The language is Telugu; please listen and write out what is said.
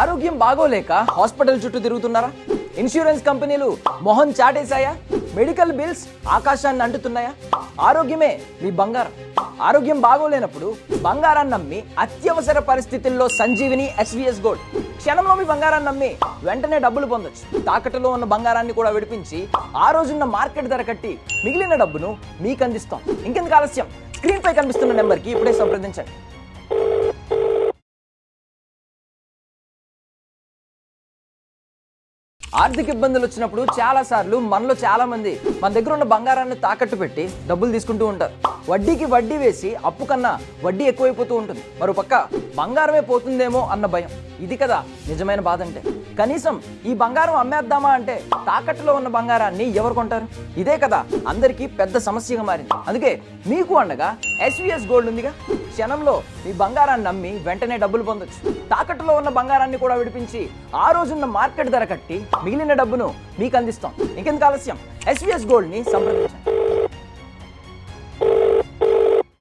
ఆరోగ్యం బాగోలేక హాస్పిటల్ చుట్టూ తిరుగుతున్నారా? ఇన్సూరెన్స్ కంపెనీలు మొహం చాటేశాయా? మెడికల్ బిల్స్ ఆకాశాన్ని అంటున్నాయా? ఆరోగ్యమే మీ బంగారం. ఆరోగ్యం బాగోలేనప్పుడు బంగారాన్ని నమ్మి అత్యవసర పరిస్థితుల్లో సంజీవిని ఎస్విఎస్ గోల్డ్ క్షణంలో మీ బంగారాన్ని నమ్మి వెంటనే డబ్బులు పొందొచ్చు. తాకట్టులో ఉన్న బంగారాన్ని కూడా విడిపించి ఆ రోజున్న మార్కెట్ ధర కట్టి మిగిలిన డబ్బును మీకు అందిస్తాం. ఇంకెందుకు ఆలస్యం, స్క్రీన్ పై కనిపిస్తున్న నెంబర్కి ఇప్పుడే సంప్రదించండి. ఆర్థిక ఇబ్బందులు వచ్చినప్పుడు చాలా సార్లు మనలో చాలా మంది మన దగ్గర ఉన్న బంగారాన్ని తాకట్టు పెట్టి డబ్బులు తీసుకుంటూ ఉంటారు. వడ్డీకి వడ్డీ వేసి అప్పు కన్నా వడ్డీ ఎక్కువైపోతూ ఉంటుంది. మరో పక్క బంగారమే పోతుందేమో అన్న భయం. ఇది కదా నిజమైన బాధ అంటే. కనీసం ఈ బంగారం అమ్మేద్దామా అంటే తాకట్టులో ఉన్న బంగారాన్ని ఎవరు కొంటారు? ఇదే కదా అందరికీ పెద్ద సమస్యగా మారింది. అందుకే మీకు అండగా ఎస్విఎస్ గోల్డ్ ఉందిగా. క్షణంలో మీ బంగారాన్ని నమ్మి వెంటనే డబ్బులు పొందొచ్చు. తాకట్టులో ఉన్న బంగారాన్ని కూడా విడిపించి ఆ రోజున్న మార్కెట్ ధర కట్టి మిగిలిన డబ్బును మీకు అందిస్తాం. ఇంకెందుకు ఆలస్యం, ఎస్విఎస్ గోల్డ్ని సంప్రదించండి.